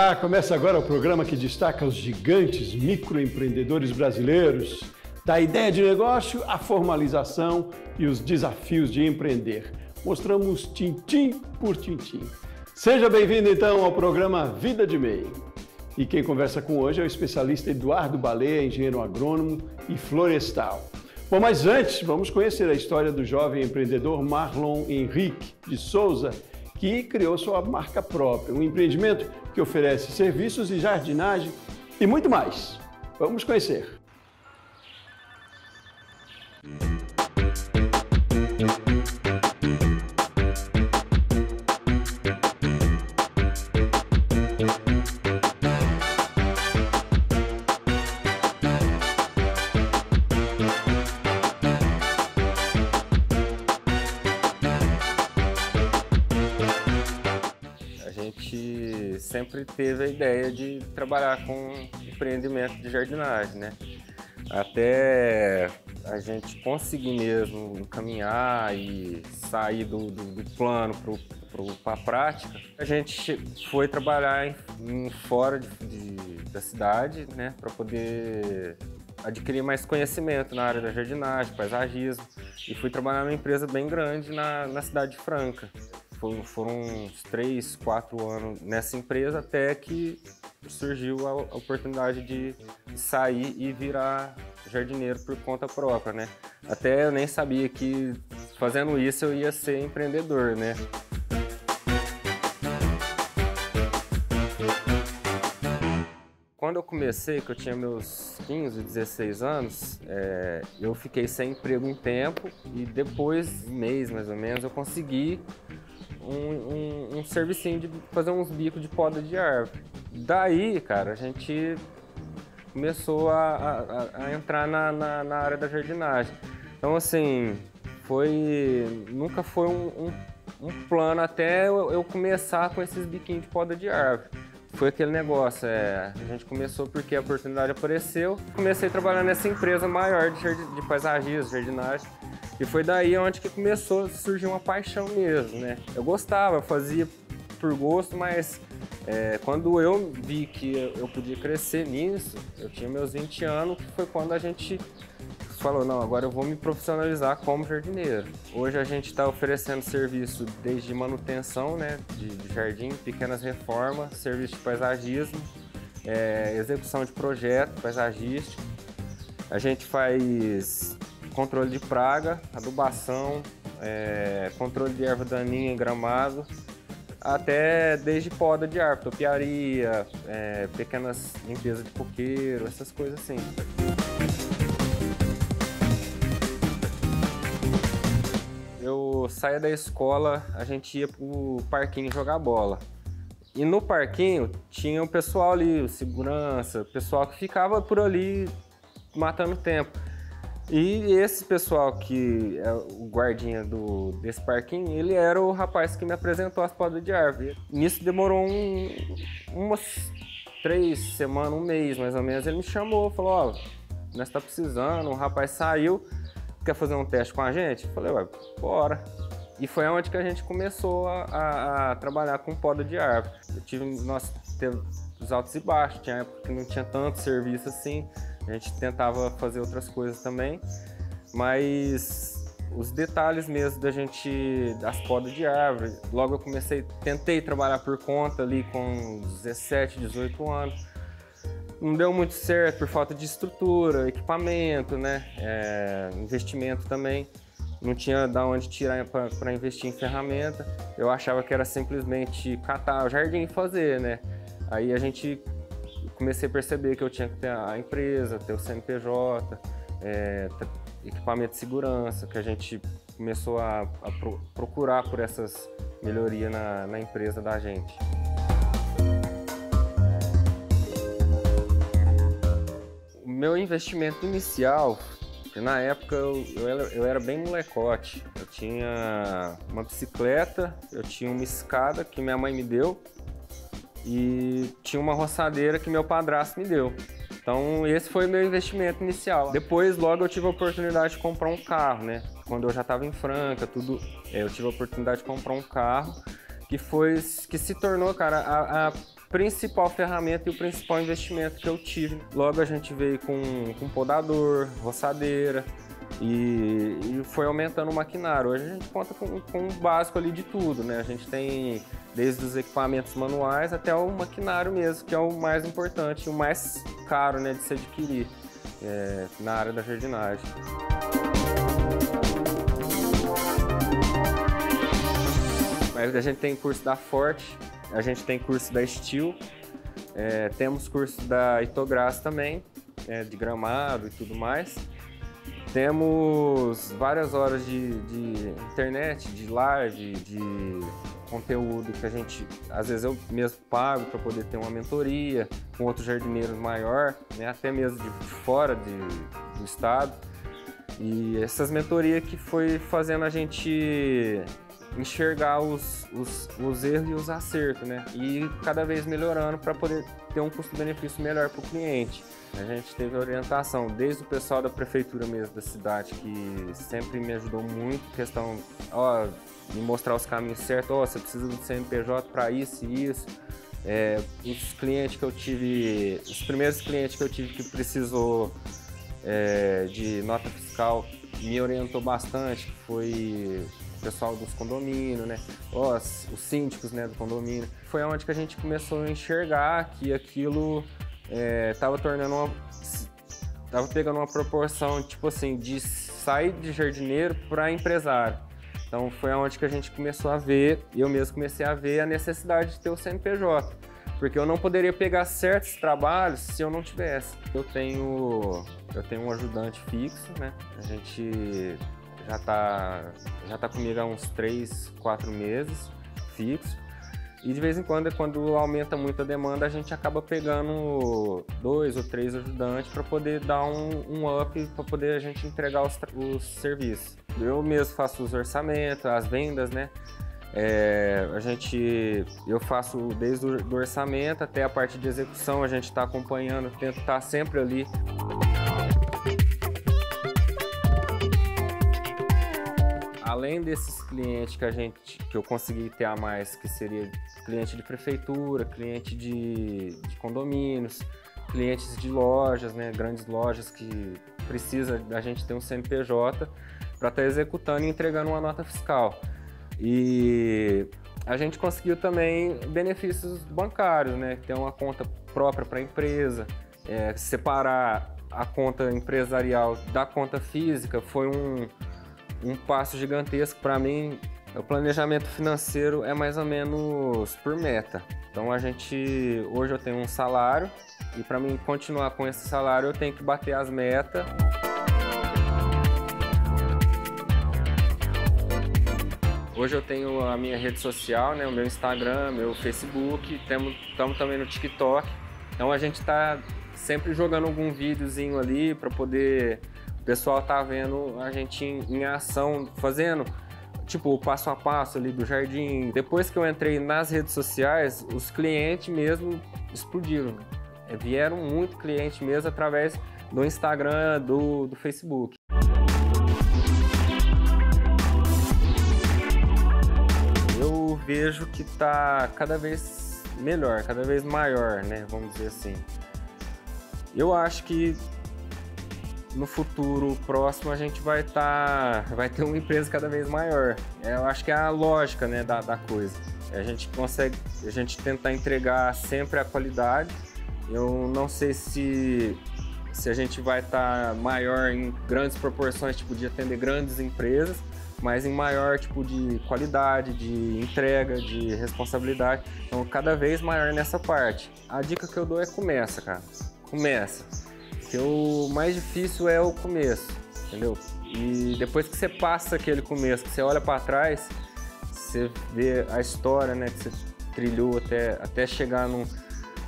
Olá, começa agora o programa que destaca os gigantes microempreendedores brasileiros, da ideia de negócio à formalização e os desafios de empreender. Mostramos tintim por tintim. Seja bem-vindo então ao programa Vida de MEI. E quem conversa com hoje é o especialista Eduardo Baleia, engenheiro agrônomo e florestal. Bom, mas antes vamos conhecer a história do jovem empreendedor Marlon Henrique de Souza, que criou sua marca própria, um empreendimento que oferece serviços de jardinagem e muito mais. Vamos conhecer. Sempre teve a ideia de trabalhar com empreendimento de jardinagem, né? Até a gente conseguir mesmo caminhar e sair do plano para a prática, a gente foi trabalhar fora da cidade, né? Para poder adquirir mais conhecimento na área da jardinagem, paisagismo, e fui trabalhar numa empresa bem grande na cidade de Franca. Foram uns 3, 4 anos nessa empresa até que surgiu a oportunidade de sair e virar jardineiro por conta própria, né? Até eu nem sabia que fazendo isso eu ia ser empreendedor, né? Quando eu comecei, que eu tinha meus 15, 16 anos, eu fiquei sem emprego um tempo e depois, um mês mais ou menos, eu consegui um servicinho de fazer uns bicos de poda de árvore. Daí, cara, a gente começou a entrar na área da jardinagem. Então, assim, nunca foi um plano até eu começar com esses biquinhos de poda de árvore. Foi aquele negócio, a gente começou porque a oportunidade apareceu. Comecei a trabalhar nessa empresa maior de paisagismo, jardinagem. E foi daí onde que começou a surgir uma paixão mesmo, né? Eu gostava, eu fazia por gosto, mas quando eu vi que eu podia crescer nisso, eu tinha meus 20 anos, que foi quando a gente falou, não, agora eu vou me profissionalizar como jardineiro. Hoje a gente está oferecendo serviço desde manutenção, né, de jardim, pequenas reformas, serviço de paisagismo, execução de projeto paisagístico. A gente faz controle de praga, adubação, controle de erva daninha em gramado, até desde poda de árvore, topiaria, pequenas limpezas de coqueiro, essas coisas assim. Eu saía da escola, a gente ia pro parquinho jogar bola. E no parquinho tinha o pessoal ali, o segurança, o pessoal que ficava por ali matando tempo. E esse pessoal que é o guardinha desse parquinho, ele era o rapaz que me apresentou as podas de árvore. Nisso demorou umas 3 semanas, um mês mais ou menos. Ele me chamou, falou, ó, nós tá precisando, um rapaz saiu, quer fazer um teste com a gente? Eu falei, ué, bora. E foi onde que a gente começou a trabalhar com poda de árvore. Nós teve os altos e baixos, tinha época que não tinha tanto serviço assim. A gente tentava fazer outras coisas também, mas os detalhes mesmo das podas de árvore, logo eu tentei trabalhar por conta ali com 17, 18 anos. Não deu muito certo por falta de estrutura, equipamento, né? Investimento também. Não tinha de onde tirar para investir em ferramenta. Eu achava que era simplesmente catar o jardim e fazer, né? Aí comecei a perceber que eu tinha que ter a empresa, ter o CNPJ, equipamento de segurança, que a gente começou a procurar por essas melhorias na empresa da gente. O meu investimento inicial, na época eu era bem molecote. Eu tinha uma bicicleta, eu tinha uma escada que minha mãe me deu, e tinha uma roçadeira que meu padrasto me deu. Então esse foi o meu investimento inicial. Depois, logo eu tive a oportunidade de comprar um carro, né? Quando eu já estava em Franca, eu tive a oportunidade de comprar um carro que se tornou, cara, principal ferramenta e o principal investimento que eu tive. Logo a gente veio com podador, roçadeira e foi aumentando o maquinário. Hoje a gente conta com o básico ali de tudo, né? A gente tem desde os equipamentos manuais até o maquinário mesmo, que é o mais importante e o mais caro, né, de se adquirir na área da jardinagem. Mas a gente tem curso da Forte, a gente tem curso da Steel, temos curso da Itográss também, de gramado e tudo mais. Temos várias horas de internet, de live, de conteúdo que a gente, às vezes eu mesmo pago para poder ter uma mentoria com outros jardineiros maior, né, até mesmo de fora do estado. E essas mentorias que foi fazendo a gente enxergar os erros e os acertos, né? E cada vez melhorando para poder ter um custo-benefício melhor para o cliente. A gente teve orientação desde o pessoal da prefeitura mesmo da cidade, que sempre me ajudou muito, questão, de mostrar os caminhos certos, você precisa do CNPJ para isso e isso. Os clientes que eu tive, os primeiros clientes que eu tive que precisou de nota fiscal, me orientou bastante, foi o pessoal dos condomínios, né? Os síndicos, né, do condomínio. Foi onde que a gente começou a enxergar que aquilo tava pegando uma proporção, tipo assim, de sair de jardineiro para empresário. Então foi onde que a gente começou a ver, eu mesmo comecei a ver a necessidade de ter o CNPJ, porque eu não poderia pegar certos trabalhos se eu não tivesse. Eu tenho um ajudante fixo, né? A gente já tá comigo há uns 3, 4 meses fixo. E de vez em quando aumenta muito a demanda, a gente acaba pegando 2 ou 3 ajudantes para poder dar um up, para poder a gente entregar os serviços. Eu mesmo faço os orçamentos, as vendas, né? Eu faço desde o orçamento até a parte de execução, a gente está acompanhando, tento estar sempre ali. Além desses clientes que eu consegui ter a mais, que seria cliente de prefeitura, cliente de condomínios, clientes de lojas, né, grandes lojas que precisa da gente ter um CNPJ para estar executando e entregando uma nota fiscal. E a gente conseguiu também benefícios bancários, né, ter uma conta própria para a empresa, separar a conta empresarial da conta física foi um passo gigantesco para mim. O planejamento financeiro é mais ou menos por meta. Então hoje eu tenho um salário e para mim continuar com esse salário eu tenho que bater as metas. Hoje eu tenho a minha rede social, né, o meu Instagram, meu Facebook, estamos também no TikTok. Então a gente está sempre jogando algum videozinho ali para poder o pessoal tá vendo a gente em ação, fazendo tipo o passo a passo ali do jardim. Depois que eu entrei nas redes sociais, os clientes mesmo explodiram. Vieram muito cliente mesmo através do Instagram, do Facebook. Eu vejo que tá cada vez melhor, cada vez maior, né? Vamos dizer assim. Eu acho que no futuro próximo a gente vai ter uma empresa cada vez maior. Eu acho que é a lógica, né, da coisa. A gente tentar entregar sempre a qualidade. Eu não sei se a gente vai estar maior em grandes proporções, tipo de atender grandes empresas, mas em maior tipo de qualidade, de entrega, de responsabilidade. Então cada vez maior nessa parte. A dica que eu dou é começa, cara. Começa. Porque o mais difícil é o começo, entendeu? E depois que você passa aquele começo, que você olha para trás, você vê a história, né, que você trilhou até chegar num...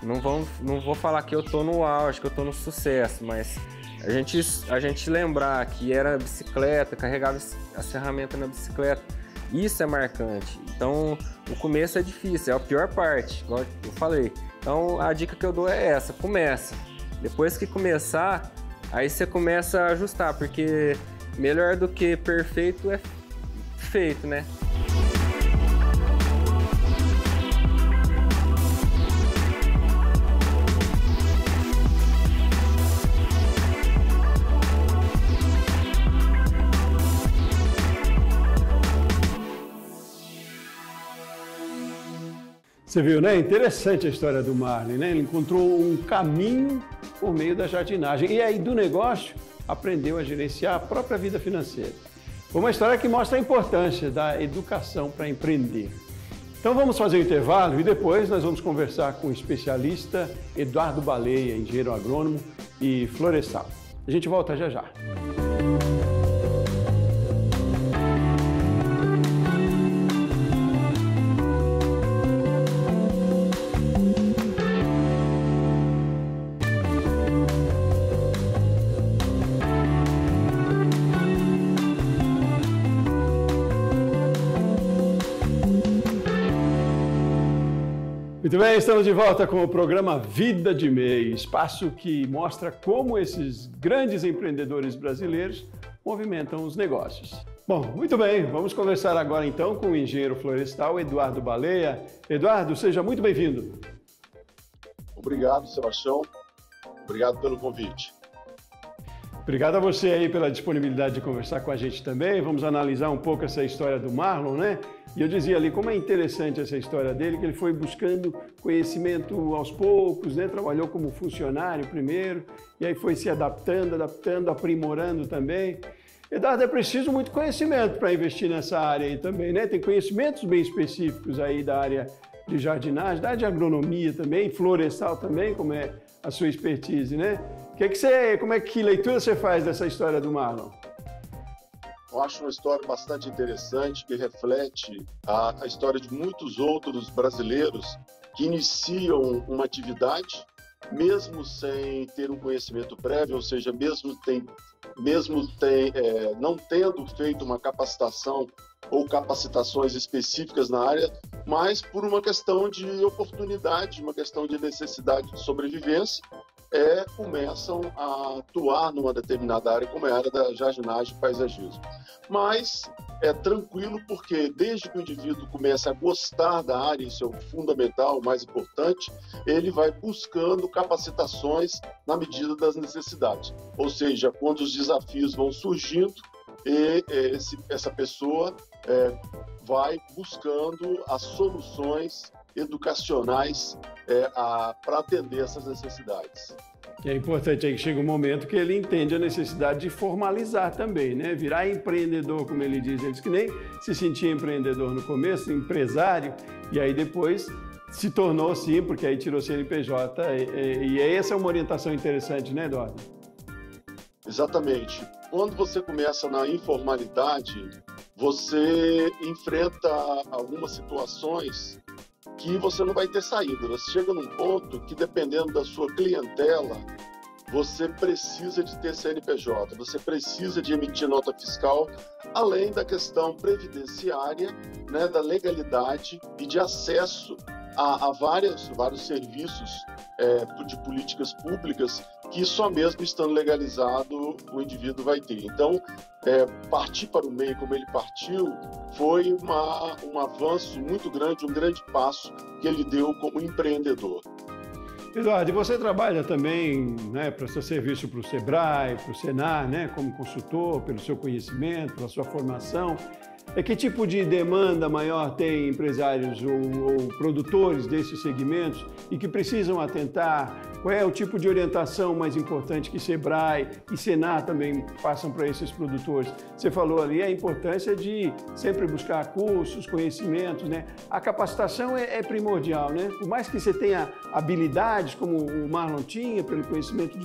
Não vou falar que eu tô no auge, que eu tô no sucesso, mas a gente lembrar que era bicicleta, carregava as ferramentas na bicicleta, isso é marcante. Então, o começo é difícil, é a pior parte, igual eu falei. Então, a dica que eu dou é essa, começa. Depois que começar, aí você começa a ajustar, porque melhor do que perfeito é feito, né? Você viu, né? Interessante a história do Marley, né? Ele encontrou um caminho por meio da jardinagem e aí do negócio aprendeu a gerenciar a própria vida financeira. Foi uma história que mostra a importância da educação para empreender. Então vamos fazer um intervalo e depois nós vamos conversar com o especialista Eduardo Baleia, engenheiro agrônomo e florestal. A gente volta já já. Muito bem, estamos de volta com o programa Vida de MEI, espaço que mostra como esses grandes empreendedores brasileiros movimentam os negócios. Bom, muito bem, vamos conversar agora então com o engenheiro florestal Eduardo Baleia. Eduardo, seja muito bem-vindo. Obrigado, Sebastião. Obrigado pelo convite. Obrigado a você aí pela disponibilidade de conversar com a gente também. Vamos analisar um pouco essa história do Marlon, né? E eu dizia ali como é interessante essa história dele, que ele foi buscando conhecimento aos poucos, né? Trabalhou como funcionário primeiro, e aí foi se adaptando, aprimorando também. Eduardo, é preciso muito conhecimento para investir nessa área aí também, né? Tem conhecimentos bem específicos aí da área de jardinagem, da área de agronomia também, florestal também, como é a sua expertise, né? Que leitura você faz dessa história do Marlon? Eu acho uma história bastante interessante que reflete a história de muitos outros brasileiros que iniciam uma atividade mesmo sem ter um conhecimento prévio, ou seja, não tendo feito uma capacitação ou capacitações específicas na área, mas por uma questão de oportunidade, uma questão de necessidade de sobrevivência, começam a atuar numa determinada área, como é a área da jardinagem e paisagismo. Mas é tranquilo porque desde que o indivíduo começa a gostar da área, isso é o fundamental, o mais importante, ele vai buscando capacitações na medida das necessidades. Ou seja, quando os desafios vão surgindo, essa pessoa vai buscando as soluções educacionais para atender essas necessidades. É importante aí que chega um momento que ele entende a necessidade de formalizar também, né? Virar empreendedor, como ele diz. Ele diz que nem se sentia empreendedor no começo, empresário, e aí depois se tornou sim, porque aí tirou CNPJ. E essa é uma orientação interessante, né, Eduardo? Exatamente. Quando você começa na informalidade, você enfrenta algumas situações que você não vai ter saída. Você chega num ponto que, dependendo da sua clientela, você precisa de ter CNPJ, você precisa de emitir nota fiscal, além da questão previdenciária, né, da legalidade e de acesso a vários serviços de políticas públicas que só mesmo estando legalizado o indivíduo vai ter. Então, partir para o MEI como ele partiu foi um avanço muito grande, um grande passo que ele deu como empreendedor. Eduardo, e você trabalha também, né, presta serviço para o Sebrae, para o Senar, né, como consultor, pelo seu conhecimento, pela sua formação. Que tipo de demanda maior tem empresários ou produtores desses segmentos e que precisam atentar? Qual é o tipo de orientação mais importante que Sebrae e Senar também passam para esses produtores? Você falou ali a importância de sempre buscar cursos, conhecimentos, né? A capacitação é primordial, né? Por mais que você tenha habilidades, como o Marlon tinha, pelo conhecimento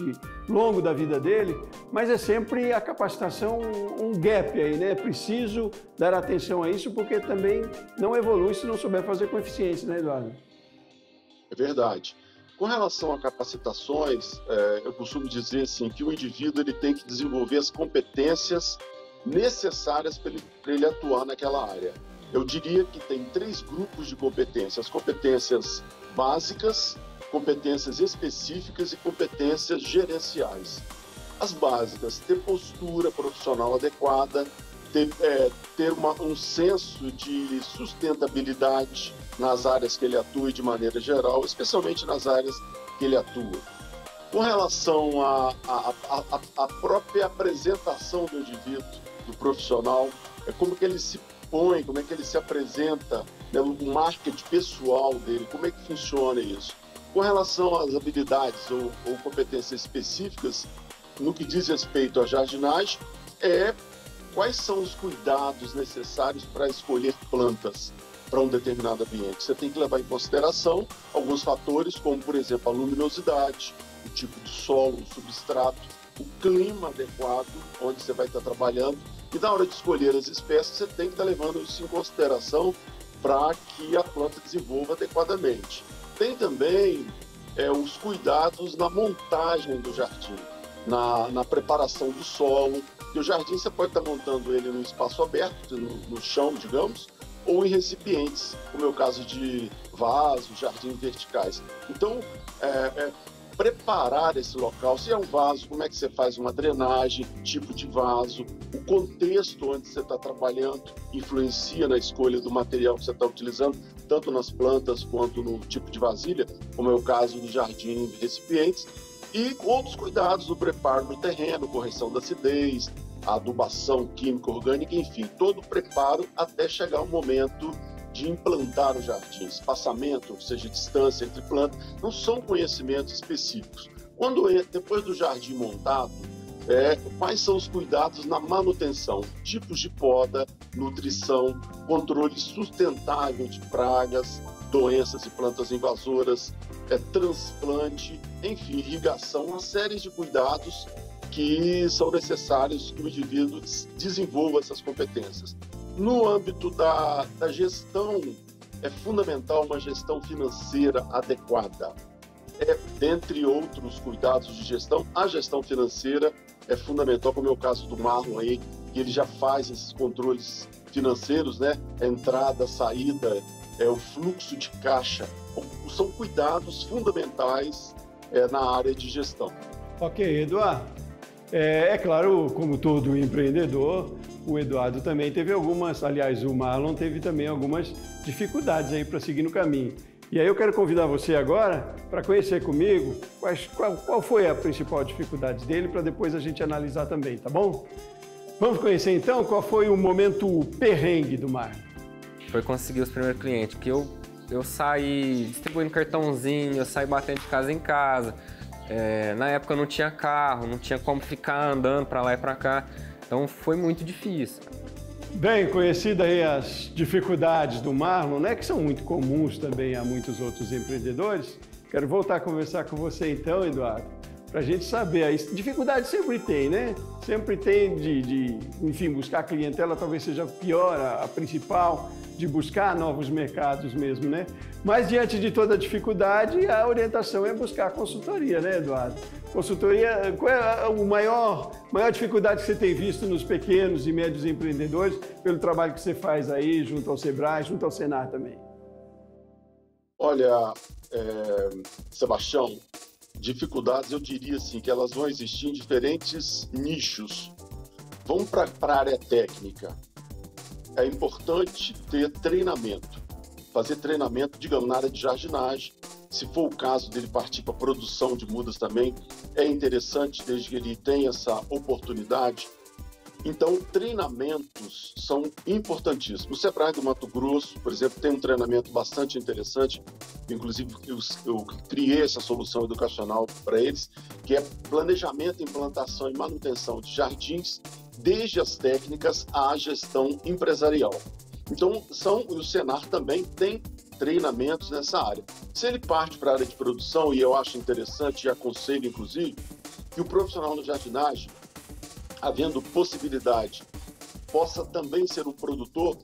longo da vida dele, mas é sempre a capacitação um gap aí, né? Preciso dar atenção a isso, porque também não evolui se não souber fazer com eficiência, né, Eduardo? É verdade. Com relação a capacitações, eu costumo dizer assim, que o indivíduo ele tem que desenvolver as competências necessárias para ele atuar naquela área. Eu diria que tem 3 grupos de competências: competências básicas, competências específicas e competências gerenciais. As básicas: ter postura profissional adequada, ter um senso de sustentabilidade nas áreas que ele atua e de maneira geral, especialmente nas áreas que ele atua. Com relação à própria apresentação do indivíduo, do profissional, como que ele se põe, como é que ele se apresenta né, o marketing pessoal dele, como é que funciona isso? Com relação às habilidades ou competências específicas, no que diz respeito à jardinagem, quais são os cuidados necessários para escolher plantas para um determinado ambiente. Você tem que levar em consideração alguns fatores, como, por exemplo, a luminosidade, o tipo de solo, o substrato, o clima adequado onde você vai estar trabalhando. E na hora de escolher as espécies, você tem que estar levando isso em consideração para que a planta desenvolva adequadamente. Tem também os cuidados na montagem do jardim, na preparação do solo. E o jardim você pode estar montando ele no espaço aberto, no chão, digamos, ou em recipientes, como é o caso de vasos, jardins verticais. Então, preparar esse local, se é um vaso, como é que você faz uma drenagem, tipo de vaso, o contexto onde você está trabalhando influencia na escolha do material que você está utilizando, tanto nas plantas quanto no tipo de vasilha, como é o caso do jardim de recipientes, e outros cuidados do preparo do terreno, correção da acidez, adubação química, orgânica, enfim, todo o preparo até chegar o momento de implantar o jardim. Espaçamento, ou seja, distância entre plantas, não são conhecimentos específicos. Depois do jardim montado, quais são os cuidados na manutenção? Tipos de poda, nutrição, controle sustentável de pragas, doenças e plantas invasoras, transplante, enfim, irrigação, uma série de cuidados que são necessários que o indivíduo desenvolva essas competências. No âmbito da gestão, é fundamental uma gestão financeira adequada. Dentre outros cuidados de gestão, a gestão financeira é fundamental, como é o caso do Marlon aí, que ele já faz esses controles financeiros, né? Entrada, saída, o fluxo de caixa. São cuidados fundamentais na área de gestão. Ok, Eduardo. É claro, como todo empreendedor, o Eduardo também teve algumas, aliás, o Marlon teve também algumas dificuldades aí para seguir no caminho. E aí eu quero convidar você agora para conhecer comigo qual foi a principal dificuldade dele, para depois a gente analisar também, tá bom? Vamos conhecer então qual foi o momento perrengue do Marlon. Foi conseguir os primeiros clientes, porque eu saí distribuindo cartãozinho, eu saí batendo de casa em casa. Na época eu não tinha carro, não tinha como ficar andando para lá e para cá, então foi muito difícil. Bem, conhecidas aí as dificuldades do Marlon, né, que são muito comuns também a muitos outros empreendedores, quero voltar a conversar com você então, Eduardo, para a gente saber, a dificuldade sempre tem, né? Sempre tem enfim, buscar clientela talvez seja pior, a principal, de buscar novos mercados mesmo, né? Mas diante de toda a dificuldade, a orientação é buscar consultoria, né, Eduardo? Consultoria, qual é a maior dificuldade que você tem visto nos pequenos e médios empreendedores pelo trabalho que você faz aí junto ao Sebrae, junto ao Senar também? Olha, Sebastião, dificuldades eu diria assim que elas vão existir em diferentes nichos. Vamos para a área técnica. É importante ter treinamento, fazer treinamento, digamos, na área de jardinagem. Se for o caso dele partir para a produção de mudas também, é interessante desde que ele tenha essa oportunidade. Então, treinamentos são importantíssimos. O Sebrae do Mato Grosso, por exemplo, tem um treinamento bastante interessante, inclusive eu criei essa solução educacional para eles, que é planejamento, implantação e manutenção de jardins, desde as técnicas à gestão empresarial. Então, o Senar também tem treinamentos nessa área. Se ele parte para a área de produção, e eu acho interessante e aconselho, inclusive, que o profissional de jardinagem, havendo possibilidade, possa também ser um produtor,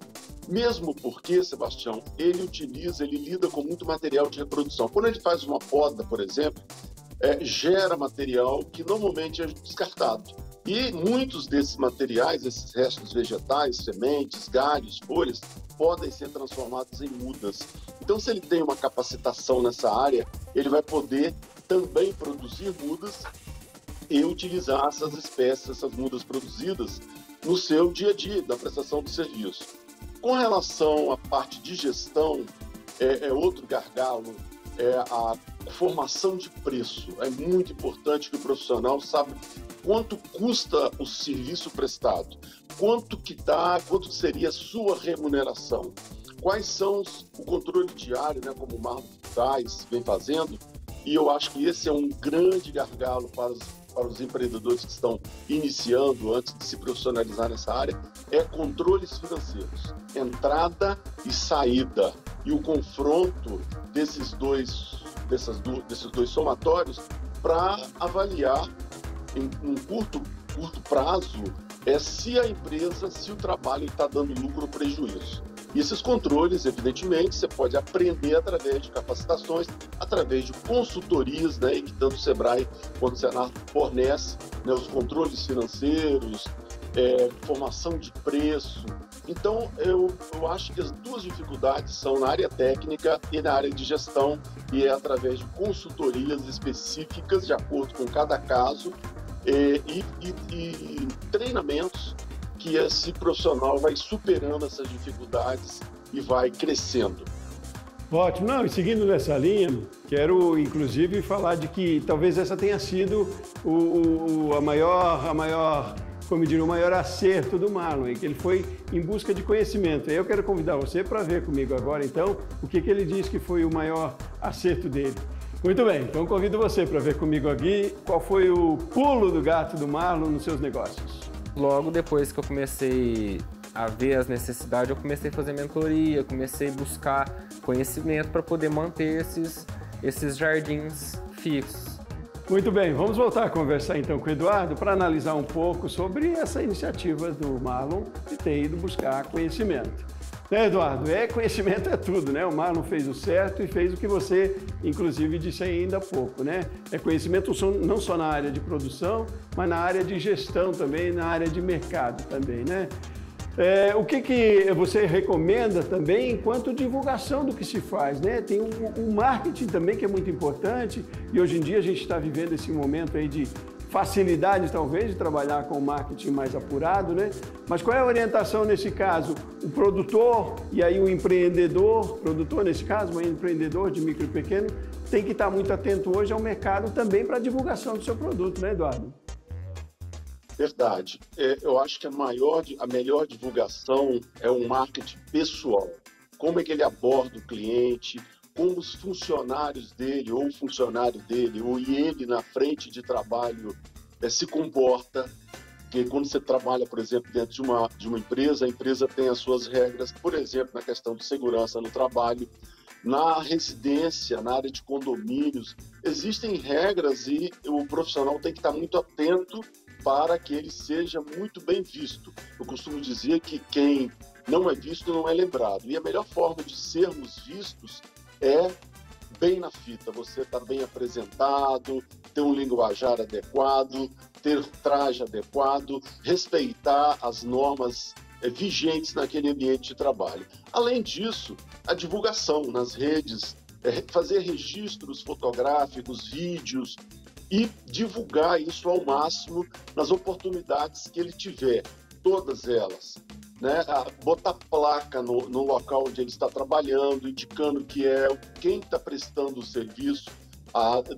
mesmo porque, Sebastião, ele lida com muito material de reprodução. Quando ele faz uma poda, por exemplo, gera material que normalmente é descartado. E muitos desses materiais, esses restos vegetais, sementes, galhos, folhas, podem ser transformados em mudas. Então, se ele tem uma capacitação nessa área, ele vai poder também produzir mudas e utilizar essas espécies, essas mudas produzidas no seu dia a dia, da prestação de serviço. Com relação à parte de gestão, outro gargalo, a formação de preço. É muito importante que o profissional saiba quanto custa o serviço prestado, quanto seria a sua remuneração. quais são o controle diário, né, como o Marlon vem fazendo, e eu acho que esse é um grande gargalo para os empreendedores que estão iniciando, antes de se profissionalizar nessa área, é controles financeiros, entrada e saída, e o confronto desses dois somatórios para avaliar em um curto prazo se a empresa, se o trabalho está dando lucro ou prejuízo. E esses controles, evidentemente, você pode aprender através de capacitações, através de consultorias, né, e que tanto o Sebrae quanto o Senar fornece, né, os controles financeiros, formação de preço. Então, eu acho que as duas dificuldades são na área técnica e na área de gestão, e é através de consultorias específicas, de acordo com cada caso, e treinamentos que esse profissional vai superando essas dificuldades e vai crescendo. Ótimo. Não, e seguindo nessa linha, quero inclusive falar de que talvez essa tenha sido o maior acerto do Marlon, que ele foi em busca de conhecimento. Eu quero convidar você para ver comigo agora, então, o que ele diz que foi o maior acerto dele. Muito bem, então convido você para ver comigo aqui qual foi o pulo do gato do Marlon nos seus negócios. Logo depois que eu comecei a ver as necessidades, eu comecei a fazer mentoria, comecei a buscar conhecimento para poder manter esses jardins fixos. Muito bem, vamos voltar a conversar então com o Eduardo para analisar um pouco sobre essa iniciativa do Marlon de ter ido buscar conhecimento. Né, Eduardo? Conhecimento é tudo, né? O Marlon fez o certo e fez o que você, inclusive, disse ainda há pouco, né? Conhecimento não só na área de produção, mas na área de gestão também, na área de mercado também, né? O que você recomenda também enquanto divulgação do que se faz, né? Tem um marketing também que é muito importante, e hoje em dia a gente está vivendo esse momento aí de facilidade, talvez, de trabalhar com o marketing mais apurado, né? Mas qual é a orientação nesse caso? O produtor e aí o empreendedor, produtor nesse caso, mas empreendedor de micro e pequeno, tem que estar muito atento hoje ao mercado também para a divulgação do seu produto, né, Eduardo? Verdade. Eu acho que a melhor divulgação é o marketing pessoal. Como é que ele aborda o cliente, como os funcionários dele, ou o funcionário dele, ou ele na frente de trabalho se comporta. Porque quando você trabalha, por exemplo, dentro de uma empresa, a empresa tem as suas regras, por exemplo, na questão de segurança no trabalho, na residência, na área de condomínios, existem regras e o profissional tem que estar muito atento para que ele seja muito bem visto. Eu costumo dizer que quem não é visto não é lembrado. E a melhor forma de sermos vistos é bem na fita. Você está bem apresentado, ter um linguajar adequado, ter traje adequado, respeitar as normas vigentes naquele ambiente de trabalho. Além disso, a divulgação nas redes, fazer registros fotográficos, vídeos, e divulgar isso ao máximo nas oportunidades que ele tiver, todas elas. Né? Botar placa no local onde ele está trabalhando, indicando que é quem está prestando o serviço,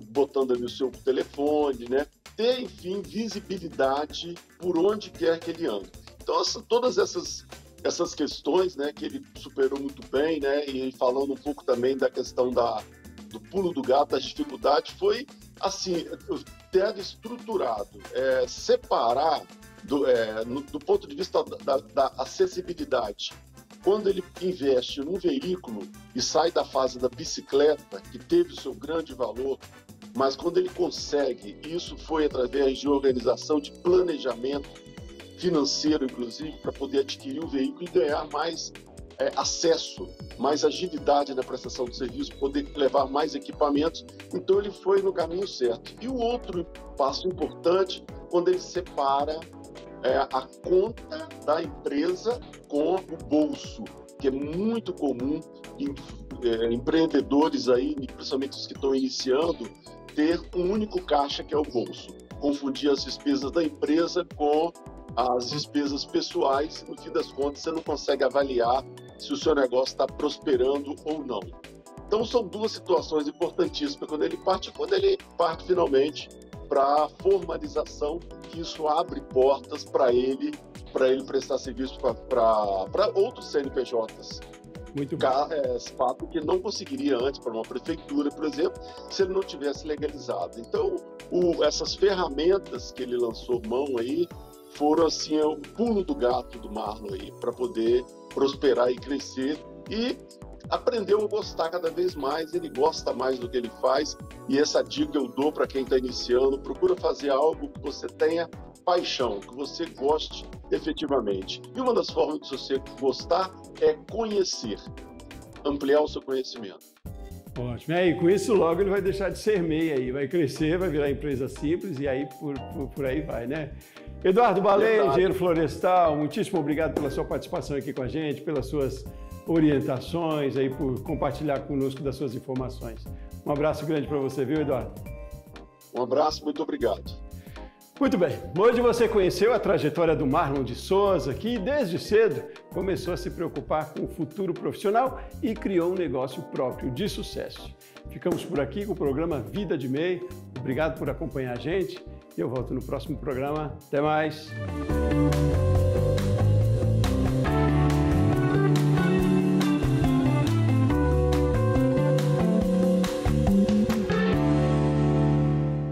botando ali o seu telefone, né? Ter, enfim, visibilidade por onde quer que ele ande. Então, todas essas questões, né, que ele superou muito bem, né, e falando um pouco também da questão do pulo do gato, das dificuldades, foi assim, ter estruturado, separar do ponto de vista da acessibilidade. Quando ele investe num veículo e sai da fase da bicicleta, que teve o seu grande valor, mas quando ele consegue, isso foi através de organização, de planejamento financeiro, inclusive, para poder adquirir o veículo e ganhar mais acesso, mais agilidade na prestação do serviço, poder levar mais equipamentos. Então ele foi no caminho certo. E o outro passo importante, quando ele separa a conta da empresa com o bolso, que é muito comum em empreendedores aí, principalmente os que estão iniciando, ter um único caixa que é o bolso. Confundir as despesas da empresa com as despesas pessoais, no fim das contas você não consegue avaliar se o seu negócio está prosperando ou não. Então são duas situações importantíssimas quando ele parte finalmente para a formalização, que isso abre portas para ele prestar serviço para outros CNPJs. Muito bom. Fato que não conseguiria antes para uma prefeitura, por exemplo, se ele não tivesse legalizado. Então, essas ferramentas que ele lançou mão aí foram assim o pulo do gato do Marlon aí para poder prosperar e crescer e aprendeu a gostar cada vez mais. Ele gosta mais do que ele faz e essa dica eu dou para quem está iniciando: procura fazer algo que você tenha paixão, que você goste efetivamente. E uma das formas de você gostar é conhecer, ampliar o seu conhecimento. Ótimo. E com isso logo ele vai deixar de ser MEI aí, vai crescer, vai virar empresa simples e aí por aí vai, né? Eduardo Balém, engenheiro florestal, muitíssimo obrigado pela sua participação aqui com a gente, pelas suas orientações, aí por compartilhar conosco das suas informações. Um abraço grande para você, viu, Eduardo? Um abraço, muito obrigado. Muito bem, hoje você conheceu a trajetória do Marlon de Souza, que desde cedo começou a se preocupar com o futuro profissional e criou um negócio próprio de sucesso. Ficamos por aqui com o programa Vida de MEI. Obrigado por acompanhar a gente e eu volto no próximo programa. Até mais!